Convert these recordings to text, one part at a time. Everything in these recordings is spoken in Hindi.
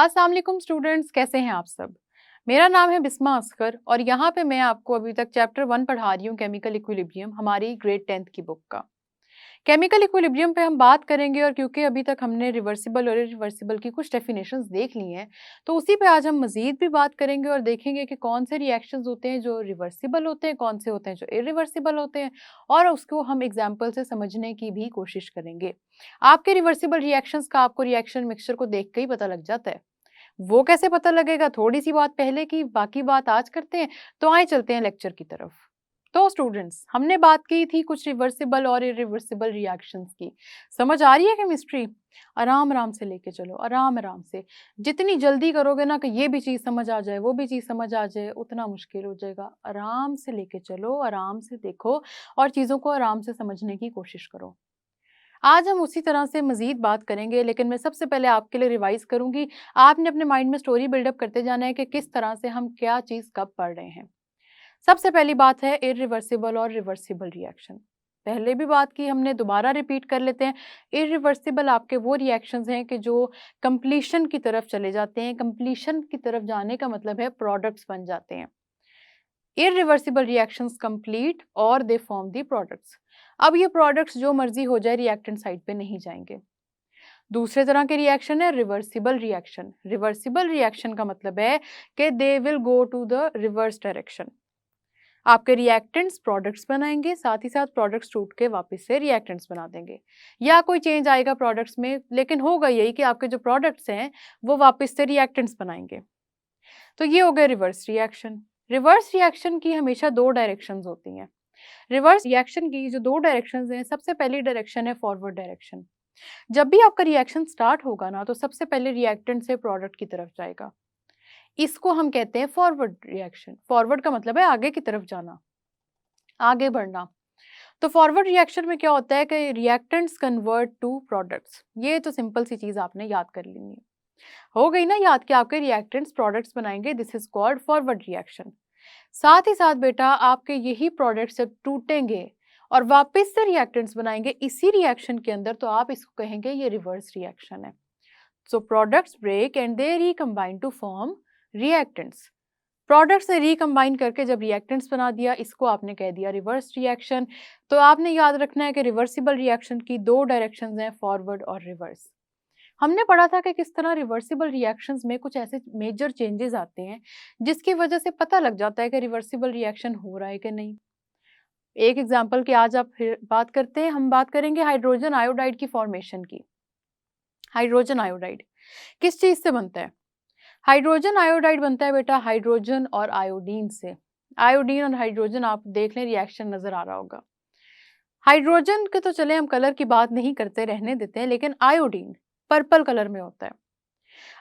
अस्सलाम वालेकुम स्टूडेंट्स, कैसे हैं आप सब। मेरा नाम है बिस्मा अस्कर और यहाँ पे मैं आपको अभी तक चैप्टर 1 पढ़ा रही हूँ, केमिकल इक्विलिब्रियम, हमारी ग्रेड 10th की बुक का। केमिकल इक्विलिब्रियम पे हम बात करेंगे और क्योंकि अभी तक हमने रिवर्सिबल और इरिवर्सिबल की कुछ डेफिनेशंस देख ली हैं, तो उसी पे आज हम मज़ीद भी बात करेंगे और देखेंगे कि कौन से रिएक्शंस होते हैं जो रिवर्सिबल होते हैं, कौन से होते हैं जो इरिवर्सिबल होते हैं, और उसको हम एग्जाम्पल से समझने की भी कोशिश करेंगे। आपके रिवर्सिबल रिएक्शंस का आपको रिएक्शन मिक्सचर को देख के ही पता लग जाता है। वो कैसे पता लगेगा? थोड़ी-सी बात पहले की, बाकी बात आज करते हैं। तो आइए चलते हैं लेक्चर की तरफ। तो स्टूडेंट्स, हमने बात की थी कुछ रिवर्सिबल और इरिवर्सिबल रिएक्शंस की। समझ आ रही है केमिस्ट्री? आराम-आराम से लेके चलो, आराम-आराम से। जितनी जल्दी करोगे ना कि ये भी चीज़ समझ आ जाए, वो भी चीज़ समझ आ जाए, उतना मुश्किल हो जाएगा। आराम से लेके चलो, आराम से देखो और चीज़ों को आराम से समझने की कोशिश करो। आज हम उसी तरह से मज़ीद बात करेंगे, लेकिन मैं सबसे पहले आपके लिए रिवाइज़ करूँगी। आपने अपने माइंड में स्टोरी बिल्डअप करते जाना है कि किस तरह से हम क्या चीज़ कब पढ़ रहे हैं। सबसे पहली बात है इरिवर्सिबल और रिवर्सिबल रिएक्शन। पहले भी बात की हमने, दोबारा रिपीट कर लेते हैं। इरिवर्सिबल आपके वो रिएक्शंस हैं कि जो कंप्लीशन की तरफ चले जाते हैं। कंप्लीशन की तरफ जाने का मतलब है प्रोडक्ट्स बन जाते हैं। इरिवर्सिबल रिएक्शंस कंप्लीट और दे फॉर्म दी प्रोडक्ट्स। अब ये प्रोडक्ट्स जो मर्जी हो जाए रिएक्टेंट साइड पे नहीं जाएंगे। दूसरे तरह के रिएक्शन है रिवर्सिबल रिएक्शन। रिवर्सिबल रिएक्शन का मतलब है कि they will go to the reverse direction. आपके रिएक्टेंट्स प्रोडक्ट्स बनाएंगे, साथ ही साथ प्रोडक्ट्स टूट के वापस से रिएक्टेंट्स बना देंगे, या कोई चेंज आएगा प्रोडक्ट्स में, लेकिन होगा यही कि आपके जो प्रोडक्ट्स हैं वो वापस से रिएक्टेंट्स बनाएंगे। तो ये हो गया रिवर्स रिएक्शन। रिवर्स रिएक्शन की हमेशा दो डायरेक्शंस होती हैं। रिवर्स रिएक्शन की जो दो डायरेक्शंस हैं, सबसे पहली डायरेक्शन है फॉरवर्ड डायरेक्शन। जब भी आपका रिएक्शन स्टार्ट होगा ना, तो सबसे पहले रिएक्टेंट से प्रोडक्ट की तरफ जाएगा। इसको हम कहते हैं फॉरवर्ड रिएक्शन। फॉरवर्ड का मतलब है आगे की तरफ जाना, आगे बढ़ना। तो फॉरवर्ड रिएक्शन में क्या होता है कि रिएक्टेंट्स कन्वर्ट टू प्रोडक्ट्स। ये तो सिंपल सी चीज आपने याद कर लेनी है। हो गई ना याद कि आपके रिएक्टेंट्स प्रोडक्ट्स बनाएंगे, this is called forward reaction. साथ ही साथ बेटा आपके यही प्रोडक्ट्स जब टूटेंगे और वापस से रिएक्टेंट्स बनाएंगे इसी रिएक्शन के अंदर, तो आप इसको कहेंगे ये रिवर्स रिएक्शन है। So products break and they recombine to form reactants. Products से रिकम्बाइन करके जब रिएक्टेंट्स बना दिया, इसको आपने कह दिया रिवर्स रिएक्शन। तो आपने याद रखना है कि रिवर्सिबल रिएक्शन की दो डायरेक्शंस हैं, फॉरवर्ड और रिवर्स। हमने पढ़ा था कि किस तरह रिवर्सिबल रिएक्शंस में कुछ ऐसे मेजर चेंजेस आते हैं जिसकी वजह से पता लग जाता है कि रिवर्सिबल रिएक्शन हो रहा है कि नहीं। एक एग्जांपल की आज आप फिर बात करते हैं, हम बात करेंगे हाइड्रोजन आयोडाइड की फॉर्मेशन की। हाइड्रोजन आयोडाइड किस चीज से बनता है? हाइड्रोजन आयोडाइड बनता है बेटा हाइड्रोजन और आयोडीन से। आयोडीन और हाइड्रोजन आप देख लें, रिएक्शन नजर आ रहा होगा। हाइड्रोजन के तो चले हम कलर की बात नहीं करते, रहने देते हैं, लेकिन आयोडीन पर्पल कलर में होता है।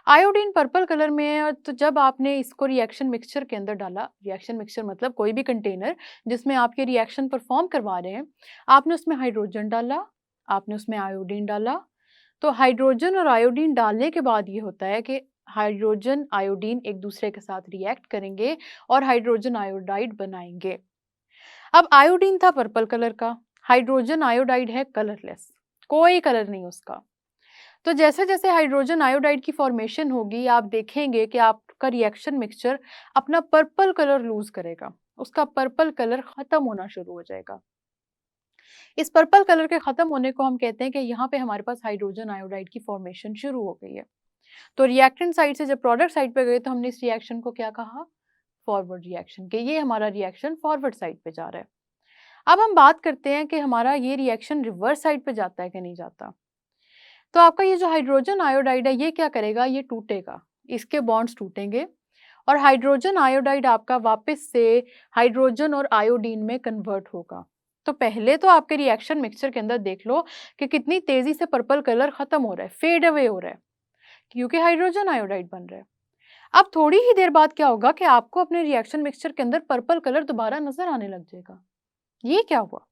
आयोडीन पर्पल कलर में है, और तो जब आपने इसको रिएक्शन मिक्सचर के अंदर डाला, रिएक्शन मिक्सचर मतलब कोई भी कंटेनर जिसमें आप ये रिएक्शन परफॉर्म करवा रहे हैं, आपने उसमें हाइड्रोजन डाला, आपने उसमें आयोडीन डाला। तो हाइड्रोजन और आयोडीन डालने के बाद ये होता है कि हाइड्रोजन आयोडीन एक दूसरे के साथ रिएक्ट करेंगे और हाइड्रोजन आयोडाइड बनाएंगे। अब आयोडीन था पर्पल कलर का, हाइड्रोजन आयोडाइड है कलरलेस, कोई कलर नहीं उसका। तो जैसे जैसे हाइड्रोजन आयोडाइड की फॉर्मेशन होगी, आप देखेंगे कि आपका रिएक्शन मिक्सचर अपना पर्पल कलर लूज करेगा, उसका पर्पल कलर खत्म होना शुरू हो जाएगा। इस पर्पल कलर के खत्म होने को हम कहते हैं कि यहाँ पे हमारे पास हाइड्रोजन आयोडाइड की फॉर्मेशन शुरू हो गई है। तो रिएक्टेंट साइड से जब प्रोडक्ट साइड पे गए, तो हमने इस रिएक्शन को क्या कहा? फॉरवर्ड रिएक्शन के। ये हमारा रिएक्शन फॉरवर्ड साइड पे जा रहा है। अब हम बात करते हैं कि हमारा ये रिएक्शन रिवर्स साइड पे जाता है कि नहीं जाता। तो आपका ये जो हाइड्रोजन आयोडाइड है, ये क्या करेगा? ये टूटेगा, इसके बॉन्ड्स टूटेंगे और हाइड्रोजन आयोडाइड आपका वापस से हाइड्रोजन और आयोडीन में कन्वर्ट होगा। तो पहले तो आपके रिएक्शन मिक्सचर के अंदर देख लो कि कितनी तेजी से पर्पल कलर खत्म हो रहा है, फेड अवे हो रहा है, क्योंकि हाइड्रोजन आयोडाइड बन रहा है। अब थोड़ी ही देर बाद क्या होगा कि आपको अपने रिएक्शन मिक्सचर के अंदर पर्पल कलर दोबारा नजर आने लग जाएगा। ये क्या हुआ?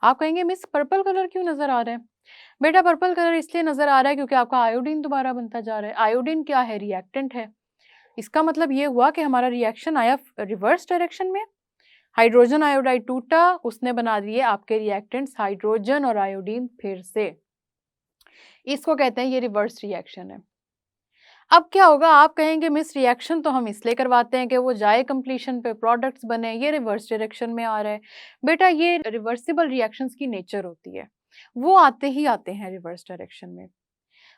आप कहेंगे मिस पर्पल कलर क्यों नजर आ रहा है? बेटा पर्पल कलर इसलिए नजर आ रहा है क्योंकि आपका आयोडीन दोबारा बनता जा रहा है। आयोडीन क्या है? रिएक्टेंट है। इसका मतलब ये हुआ कि हमारा रिएक्शन आया रिवर्स डायरेक्शन में। हाइड्रोजन आयोडाइड टूटा, उसने बना दिए आपके रिएक्टेंट्स हाइड्रोजन और आयोडीन फिर से। इसको कहते हैं ये रिवर्स रिएक्शन है। अब क्या होगा, आप कहेंगे मिस रिएक्शन तो हम इसलिए करवाते हैं कि वो जाए कंप्लीशन पे, प्रोडक्ट्स बने, ये रिवर्स डायरेक्शन में आ रहा है। बेटा ये रिवर्सिबल रिएक्शंस की नेचर होती है, वो आते ही आते हैं रिवर्स डायरेक्शन में।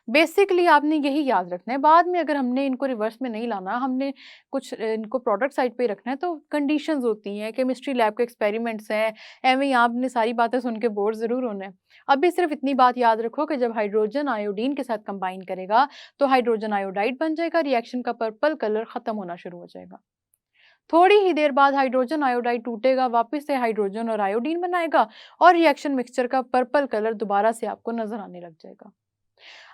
बेसिकली आपने यही याद रखना है। बाद में अगर हमने इनको रिवर्स में नहीं लाना, हमने कुछ इनको प्रोडक्ट साइड पे ही रखना है, तो कंडीशंस होती हैं, केमिस्ट्री लैब के एक्सपेरिमेंट्स हैं, एवं ही आपने सारी बातें सुन के बोर ज़रूर होना है। अभी सिर्फ इतनी बात याद रखो कि जब हाइड्रोजन आयोडीन के साथ कंबाइन करेगा तो हाइड्रोजन आयोडाइड बन जाएगा, रिएक्शन का पर्पल कलर खत्म होना शुरू हो जाएगा। थोड़ी ही देर बाद हाइड्रोजन आयोडाइड टूटेगा, वापस से हाइड्रोजन और आयोडीन बनाएगा और रिएक्शन मिक्सचर का पर्पल कलर दोबारा से आपको नजर आने लग जाएगा।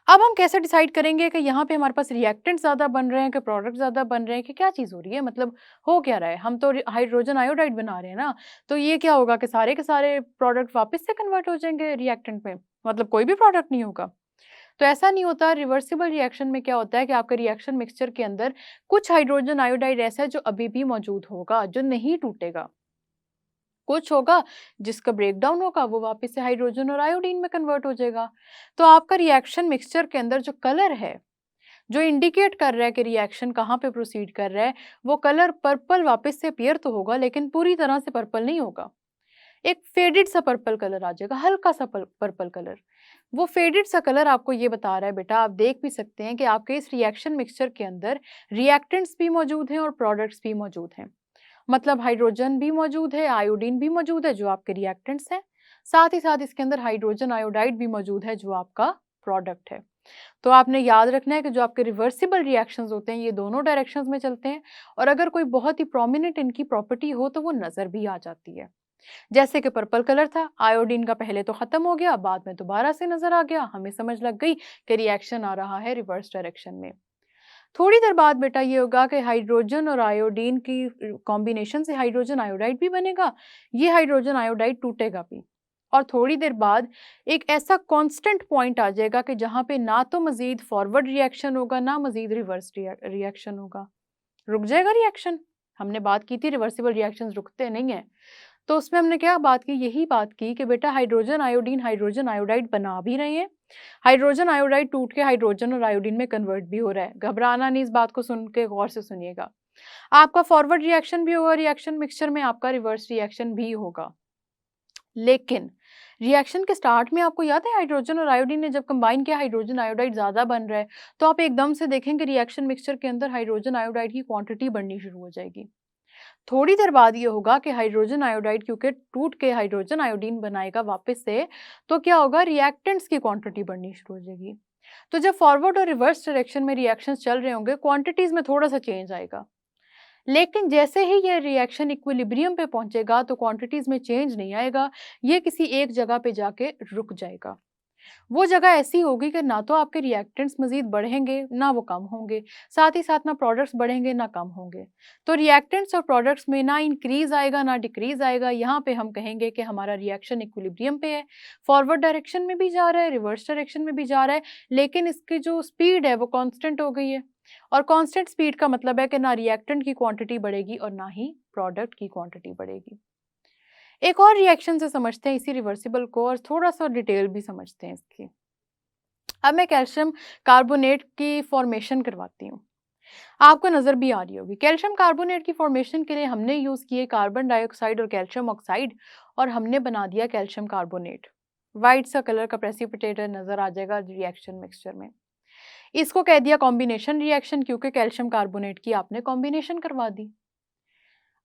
अब हम कैसे डिसाइड करेंगे कि यहाँ पे हमारे पास रिएक्टेंट ज़्यादा बन रहे हैं कि प्रोडक्ट ज़्यादा बन रहे हैं, कि क्या चीज़ हो रही है, मतलब हो क्या रहा है? हम तो हाइड्रोजन आयोडाइड बना रहे हैं ना, तो ये क्या होगा कि सारे के सारे प्रोडक्ट वापस से कन्वर्ट हो जाएंगे रिएक्टेंट में, मतलब कोई भी प्रोडक्ट नहीं होगा। तो ऐसा नहीं होता। रिवर्सिबल रिएक्शन में क्या होता है कि आपके रिएक्शन मिक्सचर के अंदर कुछ हाइड्रोजन आयोडाइड ऐसा है जो अभी भी मौजूद होगा, जो नहीं टूटेगा। कुछ होगा जिसका ब्रेकडाउन होगा, वो वापस से हाइड्रोजन और आयोडीन में कन्वर्ट हो जाएगा। तो आपका रिएक्शन मिक्सचर के अंदर जो कलर है, जो इंडिकेट कर रहा है कि रिएक्शन कहाँ पे प्रोसीड कर रहा है, वो कलर पर्पल वापस से अपीयर तो होगा, लेकिन पूरी तरह से पर्पल नहीं होगा। एक फेडेड सा पर्पल कलर आ जाएगा, हल्का सा पर्पल कलर। वो फेडेड सा कलर आपको ये बता रहा है, बेटा आप देख भी सकते हैं कि आपके इस रिएक्शन मिक्सचर के अंदर रिएक्टेंट्स भी मौजूद हैं और प्रोडक्ट्स भी मौजूद हैं। मतलब हाइड्रोजन भी मौजूद है, आयोडीन भी मौजूद है जो आपके रिएक्टेंट्स हैं, साथ ही साथ इसके अंदर हाइड्रोजन आयोडाइड भी मौजूद है जो आपका प्रोडक्ट है। तो आपने याद रखना है कि जो आपके रिवर्सिबल रिएक्शंस होते हैं ये दोनों डायरेक्शंस में चलते हैं, और अगर कोई बहुत ही प्रोमिनेंट इनकी प्रॉपर्टी हो तो वो नजर भी आ जाती है। जैसे कि पर्पल कलर था, आयोडीन का पहले तो खत्म हो गया, बाद में दोबारा से नजर आ गया, हमें समझ लग गई कि रिएक्शन आ रहा है रिवर्स डायरेक्शन में। थोड़ी देर बाद बेटा ये होगा कि हाइड्रोजन और आयोडीन की कॉम्बिनेशन से हाइड्रोजन आयोडाइड भी बनेगा, ये हाइड्रोजन आयोडाइड टूटेगा भी, और थोड़ी देर बाद एक ऐसा कांस्टेंट पॉइंट आ जाएगा कि जहां पे ना तो मजीद फॉरवर्ड रिएक्शन होगा ना मजीद रिवर्स रिएक्शन होगा, रुक जाएगा रिएक्शन। हमने बात की थी रिवर्सिबल रिएक्शंस रुकते नहीं है, तो उसमें हमने क्या बात की, यही बात की कि बेटा हाइड्रोजन आयोडीन हाइड्रोजन आयोडाइड बना भी रहे हैं, हाइड्रोजन आयोडाइड टूट के हाइड्रोजन और आयोडीन में कन्वर्ट भी हो रहा है। घबराना नहीं, इस बात को सुन के गौर से सुनिएगा। आपका फॉरवर्ड रिएक्शन भी होगा रिएक्शन मिक्सचर में, आपका रिवर्स रिएक्शन भी होगा। लेकिन रिएक्शन के स्टार्ट में आपको याद है हाइड्रोजन और आयोडीन ने जब कंबाइन किया हाइड्रोजन आयोडाइड ज्यादा बन रहा है, तो आप एकदम से देखेंगे रिएक्शन मिक्सचर के अंदर हाइड्रोजन आयोडाइड की क्वांटिटी बढ़नी शुरू हो जाएगी। थोड़ी देर बाद ये होगा कि हाइड्रोजन आयोडाइड क्योंकि टूट के हाइड्रोजन आयोडीन बनाएगा वापस से, तो क्या होगा, रिएक्टेंट्स की क्वांटिटी बढ़नी शुरू हो जाएगी। तो जब फॉरवर्ड और रिवर्स डायरेक्शन में रिएक्शंस चल रहे होंगे, क्वांटिटीज में थोड़ा सा चेंज आएगा, लेकिन जैसे ही ये रिएक्शन इक्विलिब्रियम पे पहुंचेगा तो क्वांटिटीज में चेंज नहीं आएगा, ये किसी एक जगह पे जाके रुक जाएगा। वो जगह ऐसी होगी कि ना तो आपके रिएक्टेंट्स मजीद बढ़ेंगे ना वो कम होंगे, साथ ही साथ ना प्रोडक्ट्स बढ़ेंगे ना कम होंगे। तो रिएक्टेंट्स और प्रोडक्ट्स में ना इंक्रीज आएगा ना डिक्रीज आएगा। यहाँ पे हम कहेंगे कि हमारा रिएक्शन इक्विलिब्रियम पे है, फॉरवर्ड डायरेक्शन में भी जा रहा है, रिवर्स डायरेक्शन में भी जा रहा है, लेकिन इसकी जो स्पीड है वो कॉन्स्टेंट हो गई है। और कांस्टेंट स्पीड का मतलब है कि ना रिएक्टेंट की क्वांटिटी बढ़ेगी और ना ही प्रोडक्ट की क्वांटिटी बढ़ेगी। एक और रिएक्शन से समझते हैं इसी रिवर्सिबल को, और थोड़ा सा डिटेल भी समझते हैं इसकी। अब मैं कैल्शियम कार्बोनेट की फॉर्मेशन करवाती हूँ, आपको नजर भी आ रही होगी। कैल्शियम कार्बोनेट की फॉर्मेशन के लिए हमने यूज किए कार्बन डाइऑक्साइड और कैल्शियम ऑक्साइड, और हमने बना दिया कैल्शियम कार्बोनेट। वाइट सा कलर का प्रेसिपिटेटर नजर आ जाएगा रिएक्शन मिक्सचर में। इसको कह दिया कॉम्बिनेशन रिएक्शन, क्योंकि कैल्शियम कार्बोनेट की आपने कॉम्बिनेशन करवा दी।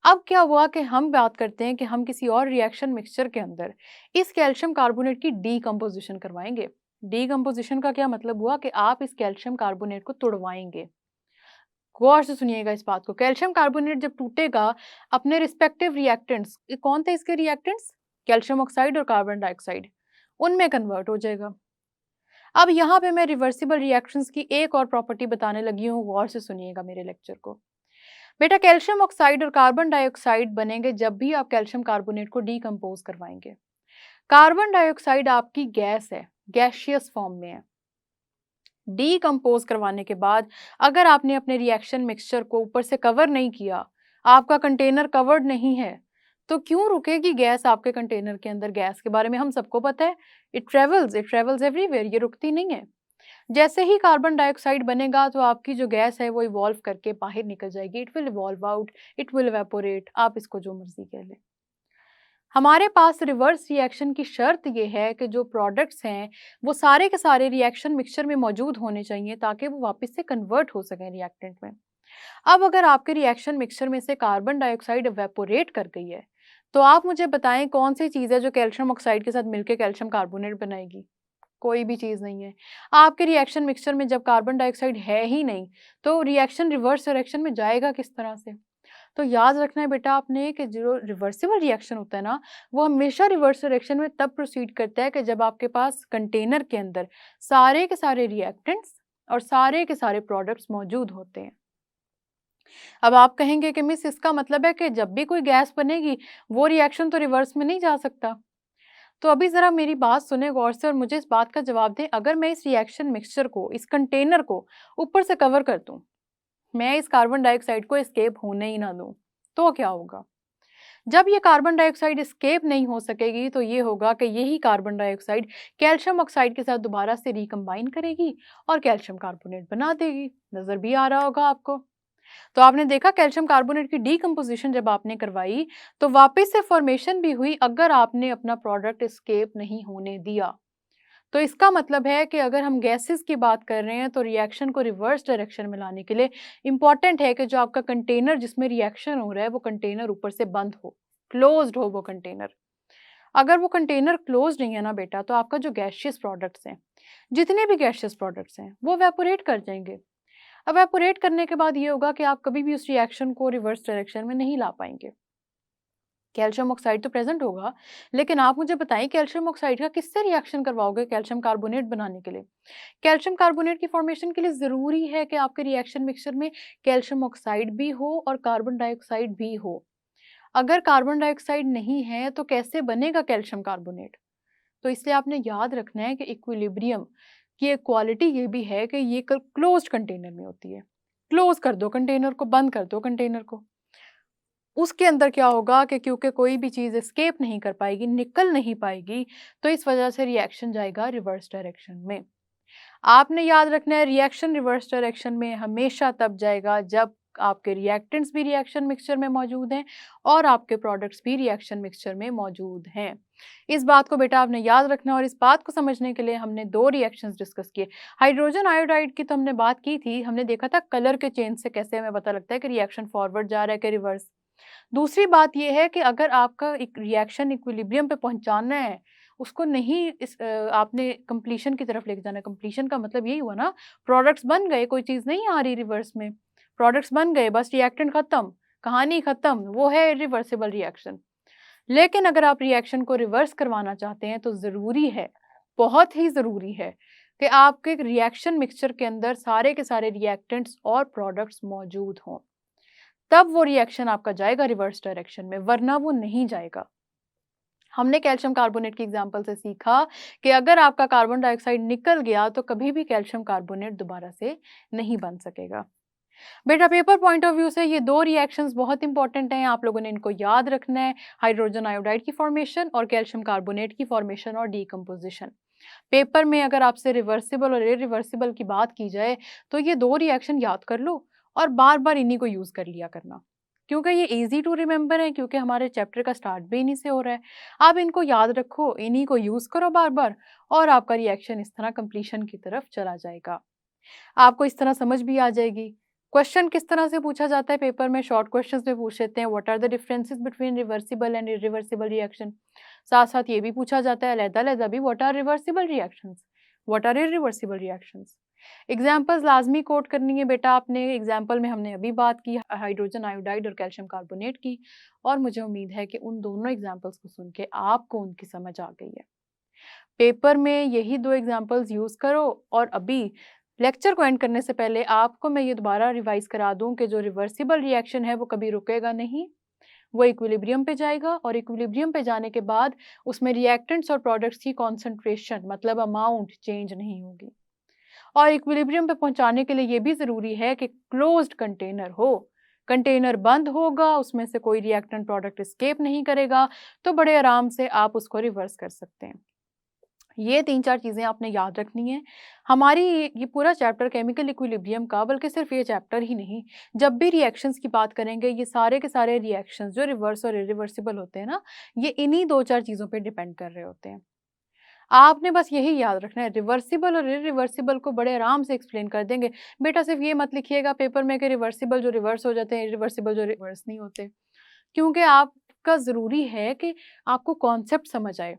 अब क्या हुआ कि हम बात करते हैं कि हम किसी और रिएक्शन मिक्सचर के अंदर इस कैल्शियम कार्बोनेट की डीकंपोजिशन करवाएंगे। डीकंपोजिशन का क्या मतलब हुआ कि आप इस कैल्शियम कार्बोनेट को तोड़वाएंगे। गौर से सुनिएगा इस बात को। कैल्शियम कार्बोनेट जब टूटेगा अपने रिस्पेक्टिव रिएक्टेंट्स, कौन थे इसके रिएक्टेंट्स, कैल्शियम ऑक्साइड और कार्बन डाइऑक्साइड, उनमें कन्वर्ट हो जाएगा। अब यहाँ पे मैं रिवर्सिबल रिएक्शंस की एक और प्रॉपर्टी बताने लगी हूँ, गौर से सुनिएगा मेरे लेक्चर को। बेटा कैल्शियम ऑक्साइड और कार्बन डाइऑक्साइड बनेंगे जब भी आप कैल्शियम कार्बोनेट को डीकंपोज करवाएंगे। कार्बन डाइऑक्साइड आपकी गैस है, गैसियस फॉर्म में है। डीकंपोज करवाने के बाद अगर आपने अपने रिएक्शन मिक्सचर को ऊपर से कवर नहीं किया, आपका कंटेनर कवर्ड नहीं है, तो क्यों रुकेगी गैस आपके कंटेनर के अंदर। गैस के बारे में हम सबको पता है, इट ट्रेवल्स एवरीवेयर, ये रुकती नहीं है। जैसे ही कार्बन डाइऑक्साइड बनेगा तो आपकी जो गैस है वो इवॉल्व करके बाहर निकल जाएगी। It will evolve out, it will evaporate, आप इसको जो मर्जी कह लें। हमारे पास रिवर्स रिएक्शन की शर्त ये है कि जो प्रोडक्ट्स हैं वो सारे के सारे रिएक्शन मिक्सचर में मौजूद होने चाहिए ताकि वो वापस से कन्वर्ट हो सकें रिएक्टेंट में। अब अगर आपके रिएक्शन मिक्सचर में से कार्बन डाइऑक्साइड इवेपोरेट कर गई है, तो आप मुझे बताएं कौन सी चीज़ है जो कैल्शियम ऑक्साइड के साथ मिलकर कैल्शियम कार्बोनेट बनाएगी? कोई भी चीज़ नहीं है। आपके रिएक्शन मिक्सचर में जब कार्बन डाइऑक्साइड है ही नहीं, तो रिएक्शन रिवर्स डायरेक्शन में जाएगा किस तरह से? तो याद रखना है बेटा आपने कि जो रिवर्सिबल रिएक्शन होता है ना, वो हमेशा रिवर्स डायरेक्शन में तब प्रोसीड करता है कि जब आपके पास कंटेनर के अंदर सारे के सारे रिएक्टेंट्स और सारे के सारे प्रोडक्ट्स मौजूद होते हैं। अब आप कहेंगे कि मिस इसका मतलब है कि जब भी कोई गैस बनेगी वो रिएक्शन तो रिवर्स में नहीं जा सकता। तो अभी ज़रा मेरी बात सुने गौर से और मुझे इस बात का जवाब दें, अगर मैं इस रिएक्शन मिक्सचर को, इस कंटेनर को ऊपर से कवर कर दूं, मैं इस कार्बन डाइऑक्साइड को एस्केप होने ही ना दूं, तो क्या होगा? जब ये कार्बन डाइऑक्साइड एस्केप नहीं हो सकेगी तो ये होगा कि यही कार्बन डाइऑक्साइड कैल्शियम ऑक्साइड के साथ दोबारा से रिकम्बाइन करेगी और कैल्शियम कार्बोनेट बना देगी। नज़र भी आ रहा होगा आपको। तो आपने देखा कैल्शियम कार्बोनेट की डीकम्पोजिशन जब आपने करवाई तो वापस से फॉर्मेशन भी हुई, अगर आपने अपना प्रोडक्ट एस्केप नहीं होने दिया। तो इसका मतलब है कि अगर हम गैसेस की बात कर रहे हैं तो रिएक्शन को रिवर्स डायरेक्शन में लाने के लिए इंपॉर्टेंट है कि जो आपका कंटेनर जिसमें रिएक्शन हो रहा है वो कंटेनर ऊपर से बंद हो, क्लोज्ड हो वो कंटेनर। अगर वो कंटेनर क्लोज्ड नहीं है ना बेटा, तो आपका जो गैशियस प्रोडक्ट्स हैं, जितने भी गैशियस प्रोडक्ट्स हैं, वो वेपोरेट कर जाएंगे। एवेपोरेट करने के बाद ये होगा कि आप कभी भी उस रिएक्शन को रिवर्स डायरेक्शन में नहीं ला पाएंगे। कैल्शियम ऑक्साइड तो प्रेजेंट होगा, लेकिन आप मुझे बताएं कैल्शियम ऑक्साइड का किससे रिएक्शन करवाओगे कैल्शियम कार्बोनेट बनाने के लिए? कैल्शियम कार्बोनेट की फॉर्मेशन के लिए ज़रूरी है कि आपके रिएक्शन मिक्सचर में कैल्शियम ऑक्साइड भी हो और कार्बन डाइऑक्साइड भी हो। अगर कार्बन डाइऑक्साइड नहीं है तो कैसे बनेगा कैल्शियम कार्बोनेट? तो इसलिए आपने याद रखना है कि इक्विलिब्रियम की एक क्वालिटी ये भी है कि ये क्लोज्ड कंटेनर में होती है। क्लोज कर दो कंटेनर को, बंद कर दो कंटेनर को। उसके अंदर क्या होगा कि क्योंकि कोई भी चीज़ एस्केप नहीं कर पाएगी, निकल नहीं पाएगी, तो इस वजह से रिएक्शन जाएगा रिवर्स डायरेक्शन में। आपने याद रखना है रिएक्शन रिवर्स डायरेक्शन में हमेशा तब जाएगा जब आपके रिएक्टेंट्स भी रिएक्शन मिक्सचर में मौजूद हैं और आपके प्रोडक्ट्स भी रिएक्शन मिक्सचर में मौजूद हैं। इस बात को बेटा आपने याद रखना है और इस बात को समझने के लिए हमने दो रिएक्शंस डिस्कस किए। हाइड्रोजन आयोडाइड की तो हमने बात की थी, हमने देखा था कलर के चेंज से कैसे हमें पता लगता है कि रिएक्शन फॉरवर्ड जा रहा है कि रिवर्स। दूसरी बात ये है कि अगर आपका एक रिएक्शन इक्विलिब्रियम पे पहुंचाना है, उसको नहीं आपने कंप्लीशन की तरफ लेके जाना है। कंप्लीशन का मतलब यही हुआ ना, प्रोडक्ट्स बन गए, कोई चीज़ नहीं आ रही रिवर्स में। प्रोडक्ट्स बन गए, बस रिएक्टेंट खत्म, कहानी खत्म, वो है इरिवर्सिबल रिएक्शन। लेकिन अगर आप रिएक्शन को रिवर्स करवाना चाहते हैं तो ज़रूरी है, बहुत ही ज़रूरी है कि आपके रिएक्शन मिक्सचर के अंदर सारे के सारे रिएक्टेंट्स और प्रोडक्ट्स मौजूद हों। तब वो रिएक्शन आपका जाएगा रिवर्स डायरेक्शन में, वरना वो नहीं जाएगा। हमने कैल्शियम कार्बोनेट की एग्जांपल से सीखा कि अगर आपका कार्बन डाइऑक्साइड निकल गया तो कभी भी कैल्शियम कार्बोनेट दोबारा से नहीं बन सकेगा। बेटा पेपर पॉइंट ऑफ व्यू से ये दो रिएक्शंस बहुत इंपॉर्टेंट हैं, आप लोगों ने इनको याद रखना है। हाइड्रोजन आयोडाइड की फॉर्मेशन और कैल्शियम कार्बोनेट की फॉर्मेशन और डीकम्पोजिशन। पेपर में अगर आपसे रिवर्सिबल और इरिवर्सिबल की बात की जाए तो ये दो रिएक्शन याद कर लो और बार बार इन्हीं को यूज़ कर लिया करना, क्योंकि ये इजी टू रिमेंबर है, क्योंकि हमारे चैप्टर का स्टार्ट भी इन्हीं से हो रहा है। आप इनको याद रखो, इन्हीं को यूज़ करो बार बार और आपका रिएक्शन इस तरह कंप्लीशन की तरफ चला जाएगा। आपको इस तरह समझ भी आ जाएगी। क्वेश्चन किस तरह से पूछा जाता है पेपर में, शॉर्ट क्वेश्चंस में पूछ लेते हैं what are the differences between reversible and irreversible reaction. साथ साथ ये भी पूछा जाता है अलग-अलग भी what are reversible reactions, what are irreversible reactions. Examples लाजमी कोट करनी है बेटा आपने। एग्जांपल में हमने अभी बात की हाइड्रोजन आयोडाइड और कैल्शियम कार्बोनेट की, और मुझे उम्मीद है कि उन दोनों एग्जांपल्स को सुन के आपको उनकी समझ आ गई है। पेपर में यही दो एग्जांपल्स यूज़ करो। और अभी लेक्चर को एंड करने से पहले आपको मैं ये दोबारा रिवाइज करा दूं कि जो रिवर्सिबल रिएक्शन है वो कभी रुकेगा नहीं, वो इक्विलिब्रियम पे जाएगा और इक्विलिब्रियम पे जाने के बाद उसमें रिएक्टेंट्स और प्रोडक्ट्स की कॉन्सेंट्रेशन मतलब अमाउंट चेंज नहीं होगी। और इक्विलिब्रियम पे पहुंचाने के लिए ये भी ज़रूरी है कि क्लोज्ड कंटेनर हो। कंटेनर बंद होगा, उसमें से कोई रिएक्टेंट प्रोडक्ट एस्केप नहीं करेगा, तो बड़े आराम से आप उसको रिवर्स कर सकते हैं। ये 3-4 चीज़ें आपने याद रखनी है। हमारी ये पूरा चैप्टर केमिकल इक्विलिब्रियम का, बल्कि सिर्फ़ ये चैप्टर ही नहीं, जब भी रिएक्शंस की बात करेंगे, ये सारे के सारे रिएक्शंस जो रिवर्स और इरिवर्सिबल होते हैं ना, ये इन्हीं 2-4 चीज़ों पे डिपेंड कर रहे होते हैं। आपने बस यही याद रखना है, रिवर्सिबल और इरिवर्सिबल को बड़े आराम से एक्सप्लेन कर देंगे। बेटा सिर्फ़ ये मत लिखिएगा पेपर में कि रिवर्सिबल जो रिवर्स हो जाते हैं, इरिवर्सिबल जो रिवर्स नहीं होते। क्योंकि आपका ज़रूरी है कि आपको कॉन्सेप्ट समझ आए।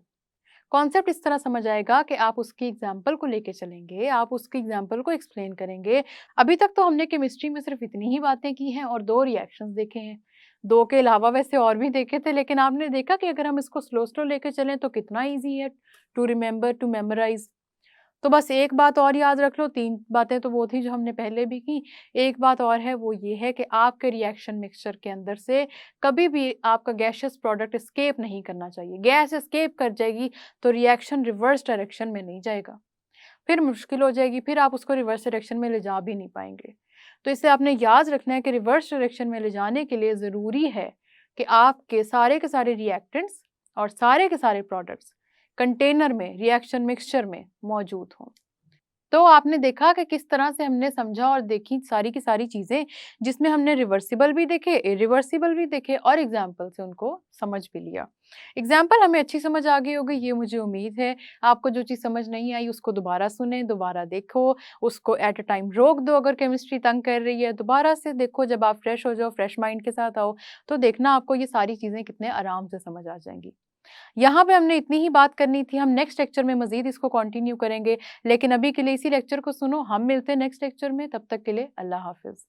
कॉन्सेप्ट इस तरह समझ आएगा कि आप उसकी एग्जाम्पल को लेके चलेंगे, आप उसकी एग्जाम्पल को एक्सप्लेन करेंगे। अभी तक तो हमने केमिस्ट्री में सिर्फ इतनी ही बातें की हैं और 2 रिएक्शंस देखे हैं। 2 के अलावा वैसे और भी देखे थे, लेकिन आपने देखा कि अगर हम इसको स्लो लेके चलें तो कितना ईज़ी है टू रिमेंबर, टू मेमोराइज़। तो बस एक बात और याद रख लो, 3 बातें तो वो थी जो हमने पहले भी की। एक बात और है, वो ये है कि आपके रिएक्शन मिक्सचर के अंदर से कभी भी आपका गैसियस प्रोडक्ट एस्केप नहीं करना चाहिए। गैस एस्केप कर जाएगी तो रिएक्शन रिवर्स डायरेक्शन में नहीं जाएगा। फिर मुश्किल हो जाएगी, फिर आप उसको रिवर्स डायरेक्शन में ले जा भी नहीं पाएँगे। तो इसे आपने याद रखना है कि रिवर्स डायरेक्शन में ले जाने के लिए ज़रूरी है कि आपके सारे के सारे रिएक्टेंट्स और सारे के सारे प्रोडक्ट्स कंटेनर में, रिएक्शन मिक्सचर में मौजूद हों। तो आपने देखा कि किस तरह से हमने समझा और देखी सारी की सारी चीज़ें, जिसमें हमने रिवर्सिबल भी देखे, इरिवर्सिबल भी देखे और एग्ज़ाम्पल से उनको समझ भी लिया। एग्ज़ाम्पल हमें अच्छी समझ आ गई होगी, ये मुझे उम्मीद है। आपको जो चीज़ समझ नहीं आई उसको दोबारा सुनें, दोबारा देखो, उसको एट अ टाइम रोक दो अगर केमिस्ट्री तंग कर रही है, दोबारा से देखो जब आप फ्रेश हो जाओ, फ्रेश माइंड के साथ आओ, तो देखना आपको ये सारी चीज़ें कितने आराम से समझ आ जाएँगी। यहाँ पे हमने इतनी ही बात करनी थी, हम नेक्स्ट लेक्चर में मज़ीद इसको कंटिन्यू करेंगे, लेकिन अभी के लिए इसी लेक्चर को सुनो। हम मिलते हैं नेक्स्ट लेक्चर में, तब तक के लिए अल्लाह हाफ़िज़।